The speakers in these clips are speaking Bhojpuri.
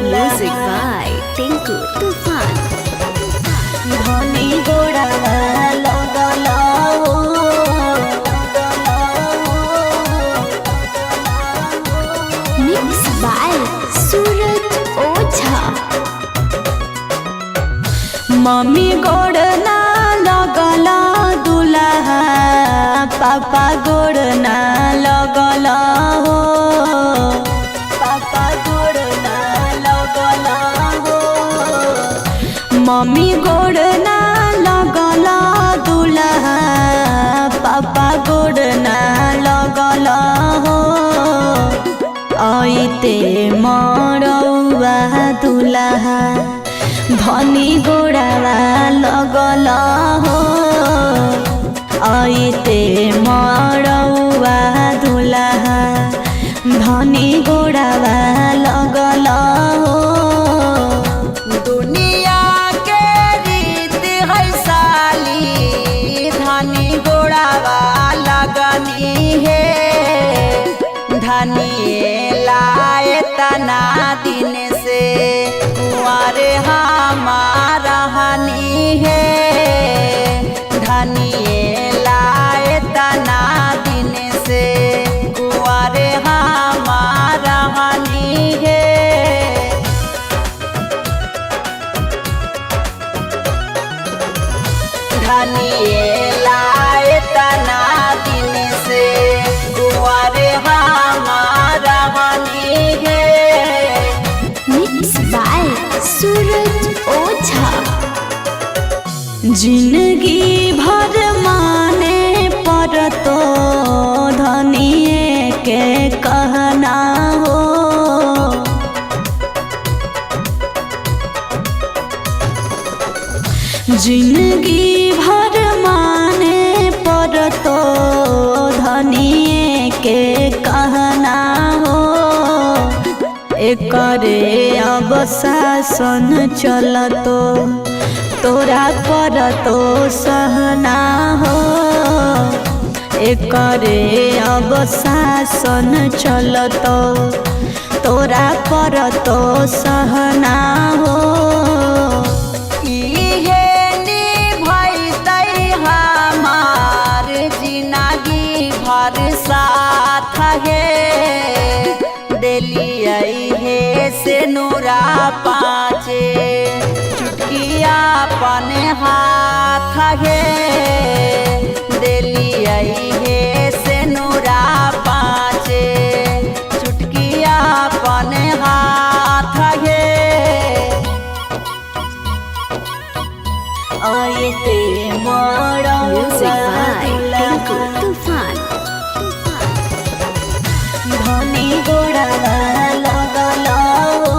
Music by Tinku Tufan. धनी गोड़ा लगला हो Mix by Suraj Oza. Mummy गोड़ ना लगला दुल्हा पापा गोड़ ना लगला हो पापा गोड़ ना लगला हो मम्मी गोड़ ना लगला दुल्हा पापा गोड़ ना लगला हो आइते मरौआ दुल्हा धनी गोड़ावा लगला हो आइते मरौआ दुल्हा धनी गोड़ावा लगला हो दुनिया के रीत है साली धनी गोड़ावा लगनी है धनी लाए तना दिन से कुंवारे हमारा हनी है धनी लाए तना दिन से कुंवारे हमारा हनी है धनी लाए तना दिन से कुंवारे हमारा हनी है Mix by Suraj Oza. जिंदगी भर माने पर तो धनिए के कहना हो जिंदगी भर माने पर तो धनिए के कहना हो एकरे अब शासन चलतो तोरा पर तो सहना हो एकरे अब शासन चलतो तोरा पर तो सहना हो इहे निभैतै हमार जिंदगी भर साथ है देलियै हे से नूरा पाँचे चुटकिया अपन हाथ है देलियै हे से नूरा पाँचे चुटकिया अपन हाथ है आइते Music by Tinku Tufan. धनी गोड़ा लगला हो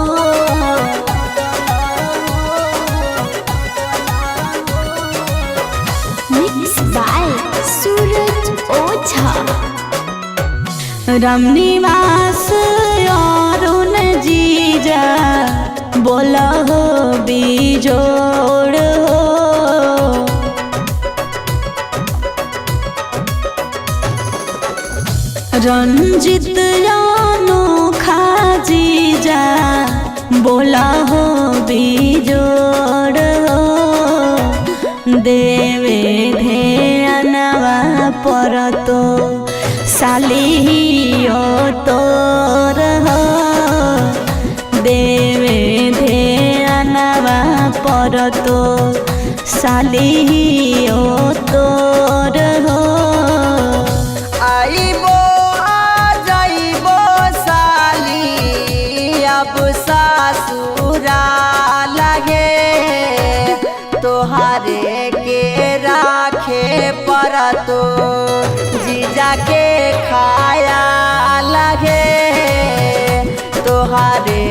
Mix by Suraj Oza. रमनिवास Arun जीजा बोला हो बिजोड़ हो रंजित अनोखा जीजा बोला हो बिजोड़ हो देवे ध्यानवा पर तो सालियो तोर हो देवे ध्यानवा पर तो सालियो तोर हो आइबो आ जाइबो साली अब सासुरा लगे तोहारे के राखे पर तो जीजा के खाया लगे तोहारे